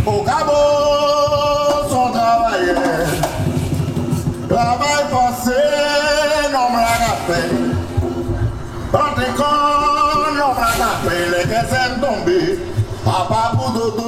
Au Gabon, son travail, travail passé, non me l'a fait. Quand t'es con, non me l'a fait, les caisses tombées, papa pour dodo.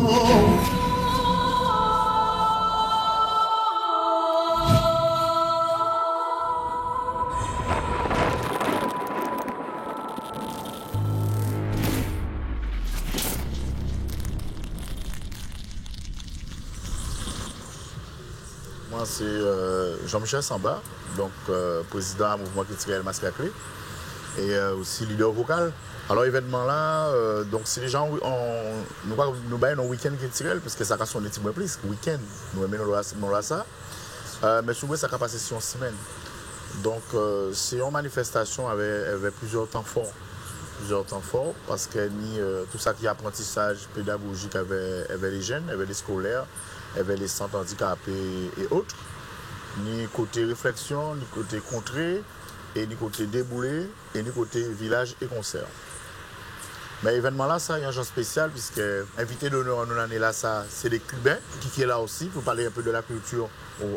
Moi, c'est Jean-Michel Samba, donc président du mouvement culturel Mascaclé et aussi leader vocal. Alors, l'événement là, donc si les gens, nous baillons un week-end culturel, parce que ça a son petit peu plus, week-end, nous aimons ça, mais souvent ça a passé sur une semaine. Donc, c'est une manifestation avec plusieurs temps forts. Parce que tout ça qui est apprentissage pédagogique avec les jeunes, avec les scolaires, avec les centres handicapés et autres, ni côté réflexion, ni côté contrée, et ni côté déboulé, et ni côté village et concert. Mais l'événement là, ça, il y a un genre spécial, puisque invité d'honneur en année là, ça, c'est des Cubains qui est là aussi, pour parler un peu de la culture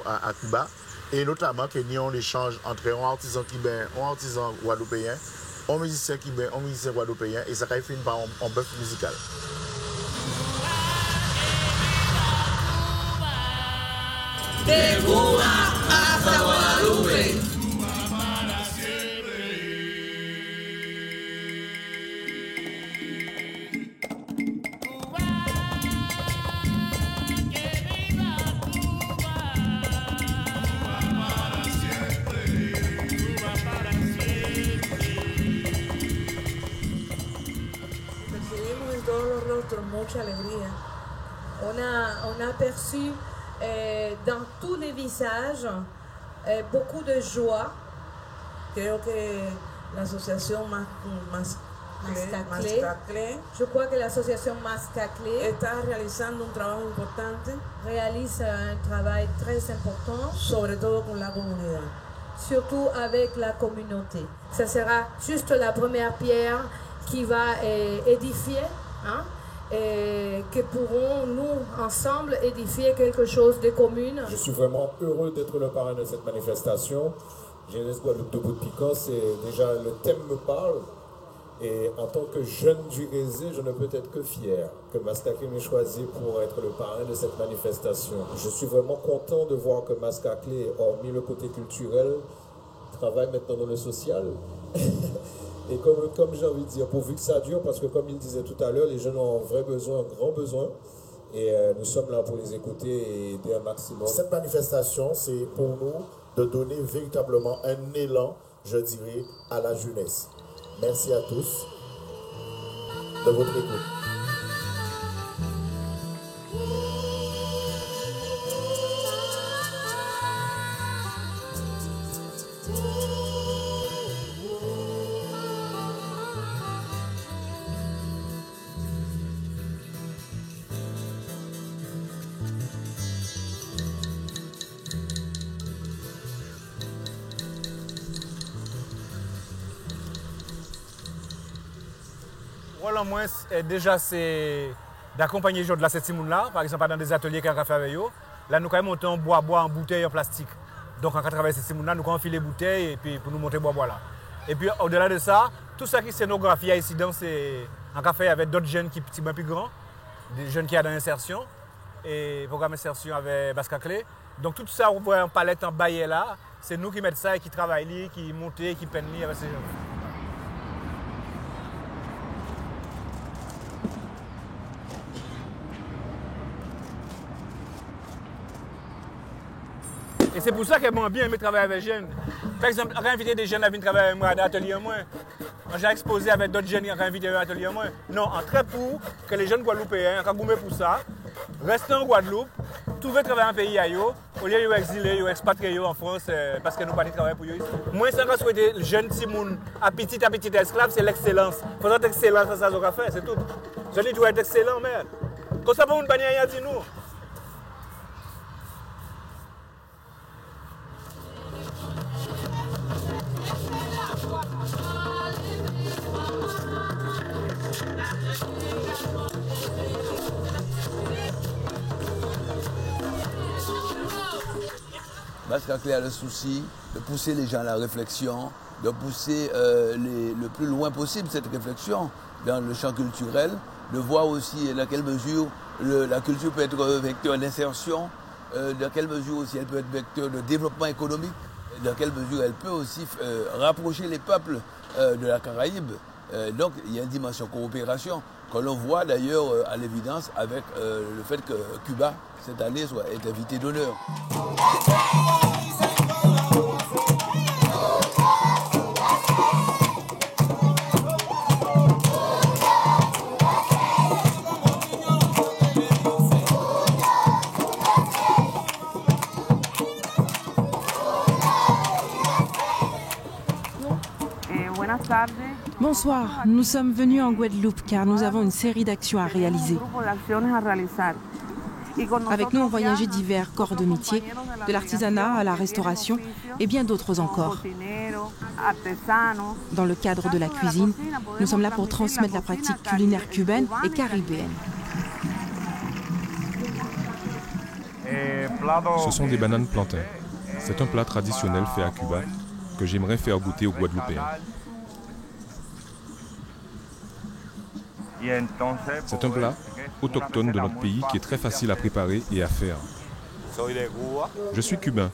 à Cuba. Et notamment qu'il y a un échange entre un artisan cubain, un artisan guadeloupéen, un musicien cubain, un musicien guadeloupéen, et ça a fini par un bœuf musical. De Cuba hasta Guadalupe. Percibimos en todos los rostros mucha alegría. On a aperçu dans tous les visages beaucoup de joie. Creo que l'association Mascaclé Je crois que l'association Mascaclé está realizando un trabajo importante, réalise un travail très important, sobre todo con la comunidad. surtout avec la communauté. Ça sera juste la première pierre qui va édifier, hein, et que pourrons nous ensemble édifier quelque chose de commun. Je suis vraiment heureux d'être le parrain de cette manifestation. Jeunesse Guadeloupe debout de Piquant, c'est déjà le thème me parle. Et en tant que jeune du Rézé, je ne peux être que fier que Mascaclé m'ait choisi pour être le parrain de cette manifestation. Je suis vraiment content de voir que Mascaclé, hormis le côté culturel, travaille maintenant dans le social. Et comme j'ai envie de dire, pourvu que ça dure, parce que comme il disait tout à l'heure, les jeunes ont un vrai besoin, un grand besoin. Et nous sommes là pour les écouter et aider un maximum. Cette manifestation, c'est pour nous de donner véritablement un élan, je dirais, à la jeunesse. Merci à tous de votre écoute. Voilà, moi, déjà, c'est d'accompagner les gens de la cette là, par exemple, dans des ateliers qu'on a fait avec eux. Là, nous avons monté en bois, en bouteille, en plastique. Donc, on a travaillé cette là, nous avons enfilé les bouteilles et puis pour nous monter bois là. Et puis, au-delà de ça, tout ça qui est scénographie ici, c'est un fait avec d'autres jeunes qui sont plus grands, des jeunes qui sont dans l'insertion, et programme d'insertion avec Mascaclé. Donc, tout ça, on voit en palette, en baillet là, c'est nous qui mettons ça et qui travaillons, qui montent, qui peignent avec ces gens. Et c'est pour ça que moi bien aimé travailler avec les jeunes. Par exemple, réinviter des jeunes à venir travailler avec moi à l'atelier moi. J'ai exposé avec d'autres jeunes qui ont réinvité à l'atelier moi. Non, en très pour que les jeunes Guadeloupéens, quand vous pour ça, restent en Guadeloupe, trouver travailler en pays ailleurs, au lieu de exiler, expatrier en France parce que nous ne travaillons pas pour eux. Moi, c'est encore souhaiter les jeunes Timoun à petit esclave, c'est l'excellence. Il faut être excellent, c'est ça qu'on fait, c'est tout. Je dis, dois être excellent, merde. Comme ça, pour nous, rien dit nous. Mascaclé a le souci de pousser les gens à la réflexion, de pousser le plus loin possible cette réflexion dans le champ culturel, de voir aussi dans quelle mesure la culture peut être vecteur d'insertion, dans quelle mesure aussi elle peut être vecteur de développement économique, dans quelle mesure elle peut aussi rapprocher les peuples de la Caraïbe. Donc il y a une dimension coopération que l'on voit d'ailleurs à l'évidence avec le fait que Cuba, cette année, est invité d'honneur. Bonsoir, nous sommes venus en Guadeloupe car nous avons une série d'actions à réaliser. Avec nous ont voyagé divers corps de métier, de l'artisanat à la restauration et bien d'autres encore. Dans le cadre de la cuisine, nous sommes là pour transmettre la pratique culinaire cubaine et caribéenne. Ce sont des bananes plantains. C'est un plat traditionnel fait à Cuba que j'aimerais faire goûter aux Guadeloupéens. C'est un plat autochtone de notre pays qui est très facile à préparer et à faire. Je suis cubain,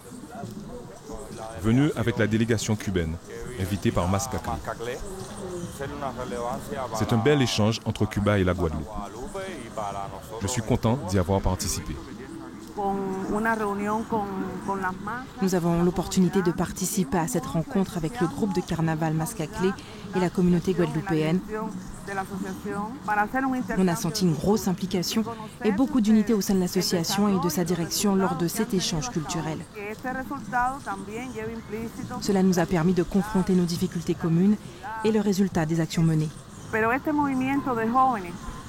venu avec la délégation cubaine, invitée par Mascaclé. C'est un bel échange entre Cuba et la Guadeloupe. Je suis content d'y avoir participé. Nous avons l'opportunité de participer à cette rencontre avec le groupe de carnaval Mascaclé et la communauté guadeloupéenne. On a senti une grosse implication et beaucoup d'unité au sein de l'association et de sa direction lors de cet échange culturel. Cela nous a permis de confronter nos difficultés communes et le résultat des actions menées.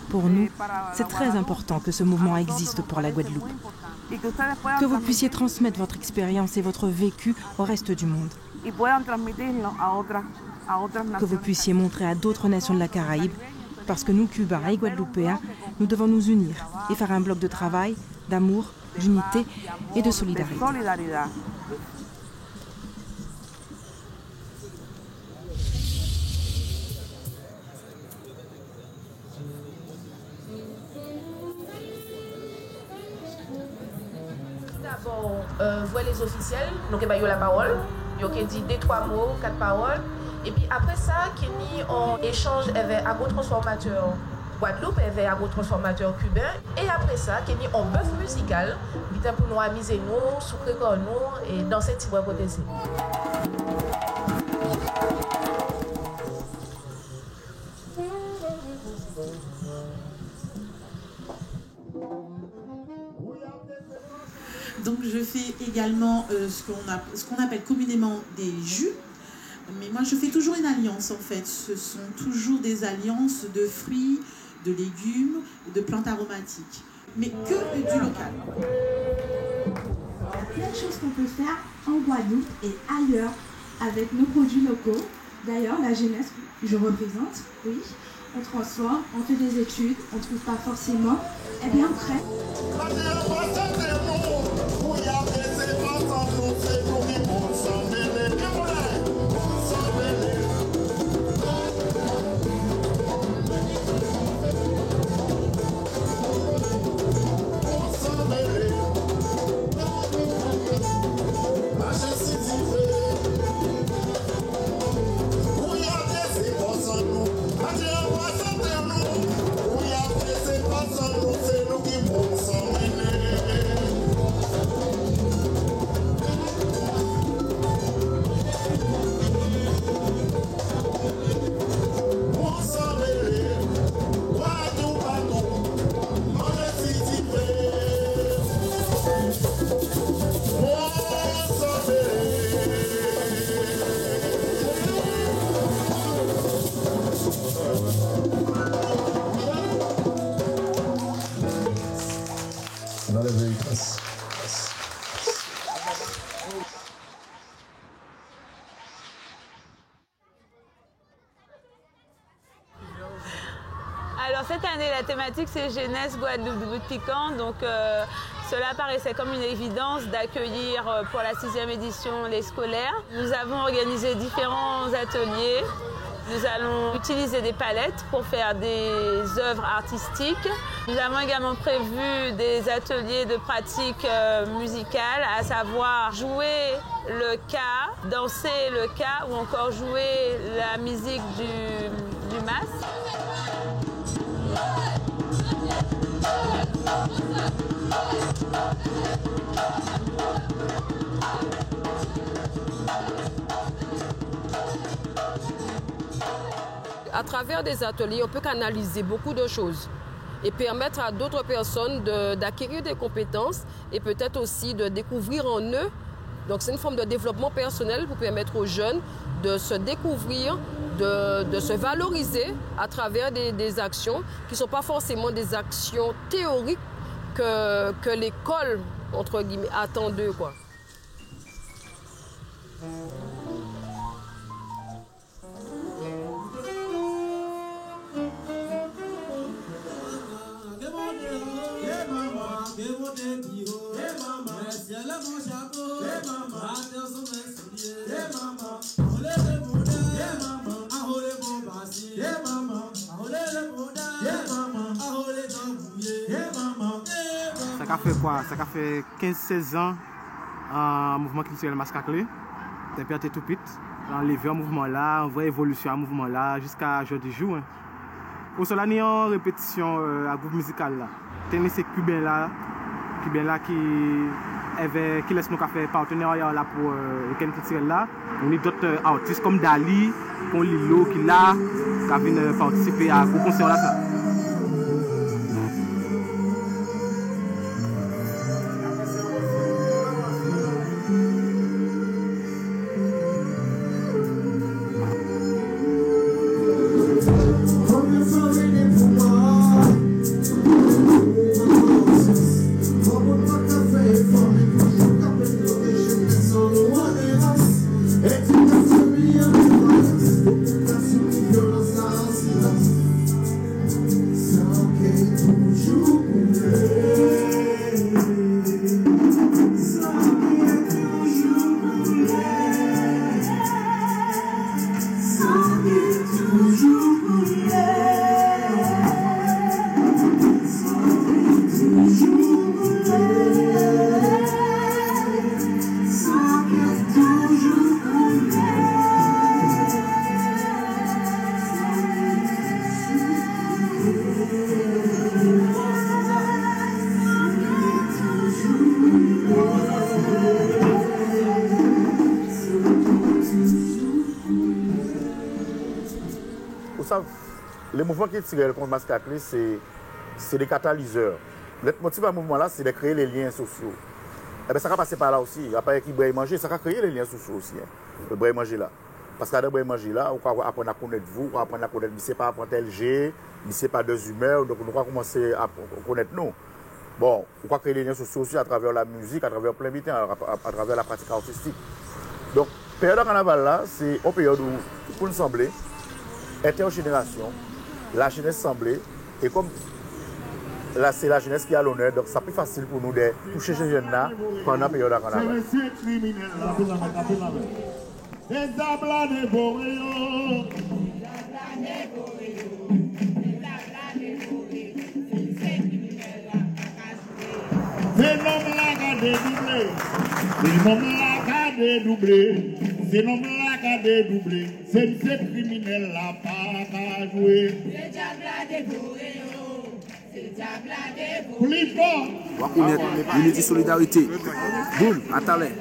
Pour nous, c'est très important que ce mouvement existe pour la Guadeloupe. Que vous puissiez transmettre votre expérience et votre vécu au reste du monde. Que vous puissiez montrer à d'autres nations de la Caraïbe, parce que nous, Cubains et Guadeloupéens, nous devons nous unir et faire un bloc de travail, d'amour, d'unité et de solidarité. Voir les officiels, donc ils ont la parole, ils ont dit 2-3 mots, 4 paroles. Et puis après ça, Kenny on échange avec agrotransformateur Guadeloupe, avec agrotransformateur cubain. Et après ça, Kenny on bœuf musical, pour nous amuser nous, souffrir comme nous et danser petit bois côté. Donc je fais également ce qu'on appelle communément des jus. Mais moi je fais toujours une alliance en fait. Ce sont toujours des alliances de fruits, de légumes, de plantes aromatiques. Mais que du local. Il y a plein de choses qu'on peut faire en Guadeloupe et ailleurs avec nos produits locaux. D'ailleurs la jeunesse, je représente, oui. On transforme, on fait des études, on ne trouve pas forcément. Eh bien après. Alors cette année, la thématique c'est Jeunesse Guadeloupe Piquant. Donc Cela paraissait comme une évidence d'accueillir pour la 6e édition les scolaires. Nous avons organisé différents ateliers. Nous allons utiliser des palettes pour faire des œuvres artistiques. Nous avons également prévu des ateliers de pratique musicale, à savoir jouer le ka, danser le ka ou encore jouer la musique du mas. À travers des ateliers, on peut canaliser beaucoup de choses et permettre à d'autres personnes d'acquérir des compétences et peut-être aussi de découvrir en eux. Donc c'est une forme de développement personnel pour permettre aux jeunes de se découvrir, de se valoriser à travers des actions qui ne sont pas forcément des actions théoriques que l'école, entre guillemets, attend d'eux, quoi. Ça fait quoi? Ça fait 15-16 ans en mouvement culturel Mascaclé. Depuis que tout petit, on levé un mouvement là, on voit évolution un mouvement là jusqu'à aujourd'hui jour. Au cela, il y a une répétition à groupe musical là. Tenez ces cubains là qui laissent nous faire partenariat là pour le week-end culturel là. On a d'autres artistes comme Dali, comme Lilo qui là, qui viennent participer à gros concert là. Les mouvements qui tirent contre Mascaclé, c'est des catalyseurs. Le motif à ce mouvement-là, c'est de créer les liens sociaux. Et bien, ça va passer par là aussi. Après qu'il boit et manger, ça va créer les liens sociaux aussi. Le boire et manger là. Parce qu'à boire et manger là, on va apprendre à connaître vous, on va apprendre à connaître, mais ce n'est pas apprendre tel G, mais ce n'est pas deux humeurs, donc on va commencer à connaître nous. Bon, on va créer les liens sociaux aussi à travers la musique, à travers plein de temps, à travers la pratique artistique. Donc, période de carnaval là, c'est une période où, pour nous sembler, intergénération, la jeunesse semblée, et comme là c'est la jeunesse qui a l'honneur, donc c'est plus facile pour nous de toucher ces jeunes-là pendant la période de carnaval. C'est non là qui a dédoublé, c'est ce criminel là pas à jouer. C'est diable dévoré, c'est diable dévoré. Plus fort. On va connaître l'unité solidarité. Boum, à talent.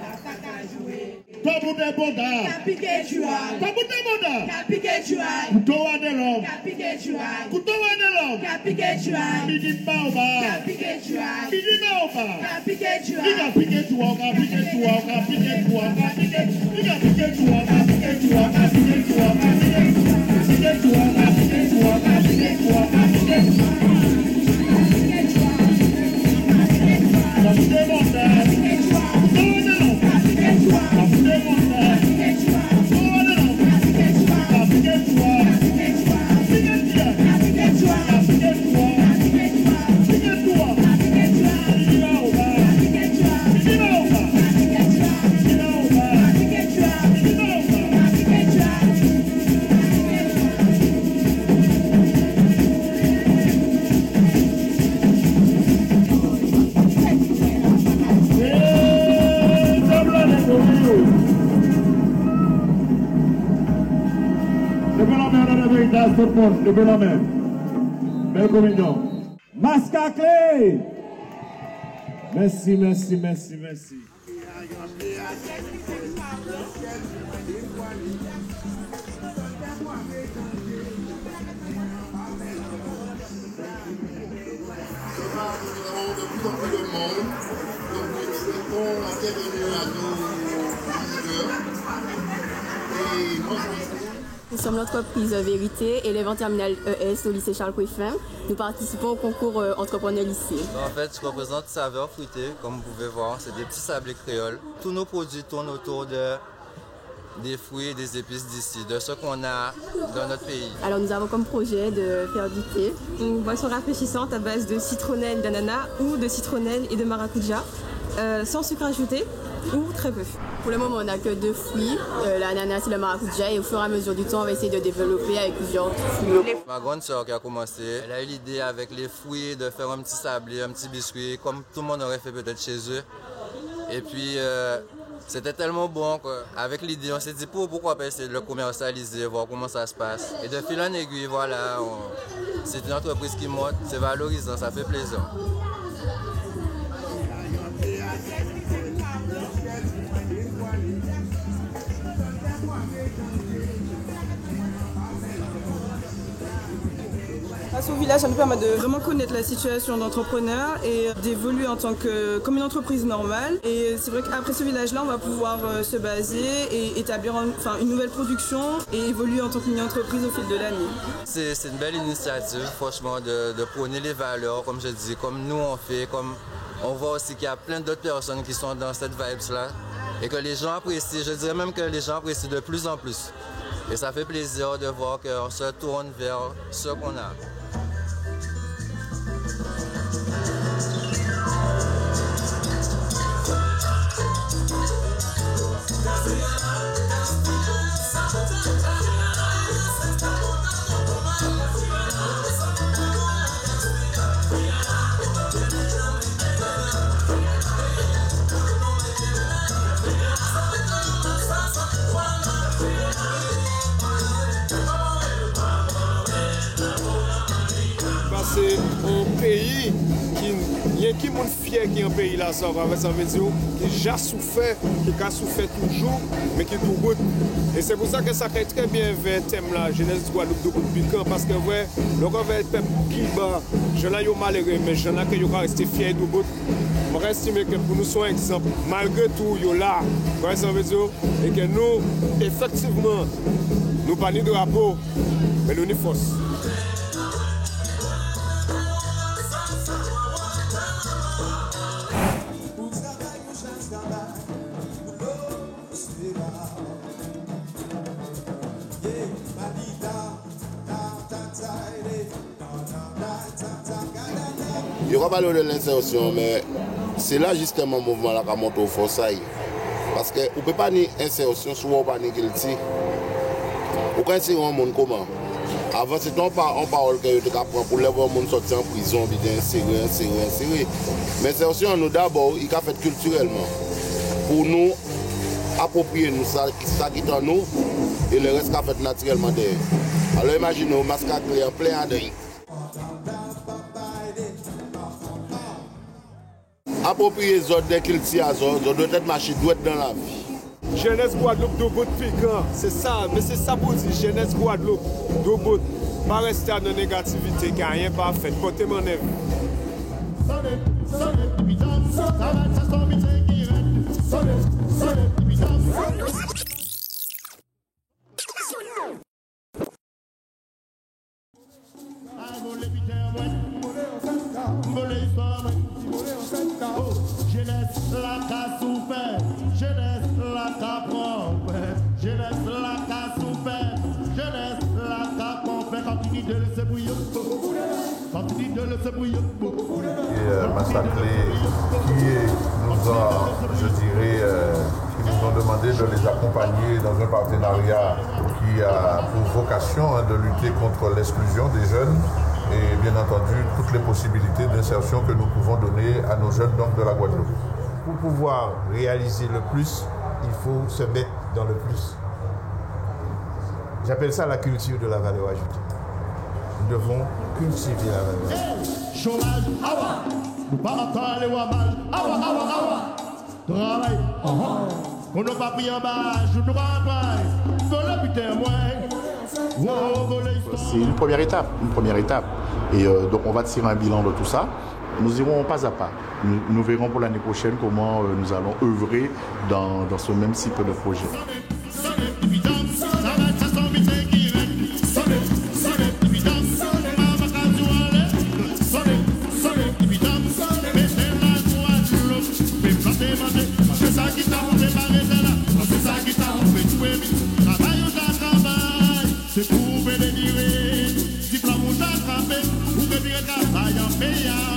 Tabou de boda. Capike chua. Tabou de boda. Capike chua. Couteau à de l'homme. Capike chua. Couteau à de l'homme. Capike chua. Bidi baoba. Capike chua. Bidi baoba. Capike chua. Diga pique chua, capike chua, capike chua, capike. Diga pique chua, capike chua, capike chua, capike. Capike chua, capike chua, capike chua, capike. Tabou de boda. Capike chua. Couteau à de l'homme. Capike chua. Tabou de boda. Capike chua. Couteau à de l'homme. Capike chua. Capike chua. Capike chua. Capike chua. Capike chua. Capike chua. Capike chua. Capike chua. Capike chua. cette force, levez la main. Belle communion. Mascaclé. Merci, merci, merci, merci. Nous sommes l'entreprise Vérité et l'événement terminal ES au lycée Charles Coiffin. Nous participons au concours entrepreneur lycée. En fait, je représente Saveurs Fruitées, comme vous pouvez voir, c'est des petits sablés créoles. Tous nos produits tournent autour des fruits et des épices d'ici, de ce qu'on a dans notre pays. Alors nous avons comme projet de faire du thé. Une boisson rafraîchissante à base de citronnelle, d'ananas ou de citronnelle et de maracuja, sans sucre ajouté ou très peu. Pour le moment, on n'a que 2 fruits, l'ananas et le maracuja, et au fur et à mesure du temps, on va essayer de développer avec plusieurs fruits. Ma grande sœur qui a commencé, elle a eu l'idée avec les fruits de faire un petit sablé, un petit biscuit, comme tout le monde aurait fait peut-être chez eux. Et puis, c'était tellement bon qu'avec l'idée, on s'est dit pourquoi pas essayer de le commercialiser, voir comment ça se passe. Et de fil en aiguille, voilà, c'est une entreprise qui monte, c'est valorisant, ça fait plaisir. Grâce au village, ça nous permet de vraiment connaître la situation d'entrepreneur et d'évoluer en tant comme une entreprise normale. Et c'est vrai qu'après ce village-là, on va pouvoir se baser et établir une nouvelle production et évoluer en tant qu'une entreprise au fil de l'année. C'est une belle initiative, franchement, de prôner les valeurs, comme je dis, comme nous on fait, comme on voit aussi qu'il y a plein d'autres personnes qui sont dans cette vibe-là et que les gens apprécient, je dirais même que les gens apprécient de plus en plus. Et ça fait plaisir de voir qu'on se tourne vers ce qu'on a. C'est un pays qui est fier qui est un pays là, ça veut dire qui a déjà souffert, qui a souffert toujours, mais qui est tout good. Et c'est pour ça que ça fait très bien vers le thème là, jeunesse Guadeloupe de piquant, parce que ouais, le peuple qui bat, je n'ai pas malheureux, mais je n'ai pas resté fier de bout. Je estime que pour nous, c'est un exemple, malgré tout, il y a là, et que nous, effectivement, nous pas ni de drapeau, mais nous ni force. Il n'y aura pas de l'insertion, mais c'est là justement le mouvement qui monte au forçail. Parce qu'on ne peut pas ni insertion si on ne peut pas ni guilty. On peut insérer un monde comment? Avant, c'était en parole que tu apprends pour lever un monde sortir en prison, puis insérer. Mais l'insertion, nous d'abord, il a fait culturellement. Pour nous, approprier nous ça qui est en nous, et le reste qu'a fait naturellement derrière. Alors imaginez, Mascaclé en plein adin. Approprier les autres dès qu'ils tirent, doit être marché droit dans la vie. Jeunesse Guadeloupe de bout piquant, c'est ça, mais c'est ça pour dire jeunesse Guadeloupe de bout. Pas rester dans la négativité, car rien pas fait, portez mon œuvre. Jeunesse la qu'a souffert, jeunesse la qu'a prend, jeunesse la qu'a souffert, jeunesse la qu'a fait, continue de laisser bouillir, continue de laisser bouillir. Et Mascaclé nous a, je dirais, qui nous ont demandé de les accompagner dans un partenariat qui a pour vocation de lutter contre l'exclusion des jeunes et bien entendu toutes les possibilités d'insertion que nous pouvons donner à nos jeunes donc, de la Guadeloupe. Pour pouvoir réaliser le plus, il faut se mettre dans le plus. J'appelle ça la culture de la valeur ajoutée. nous devons cultiver la valeur. Chômage, awa, nous pas encore aller au mal, awa, travail, on n'a pas pris en bas, je ne vois pas, voler putain, c'est une première étape. Et donc on va tirer un bilan de tout ça. Nous irons pas à pas. Nous verrons pour l'année prochaine comment nous allons œuvrer dans ce même cycle de projet. C'est pour bénéficier, diplôme ou attraper, ou bien travailler en payant.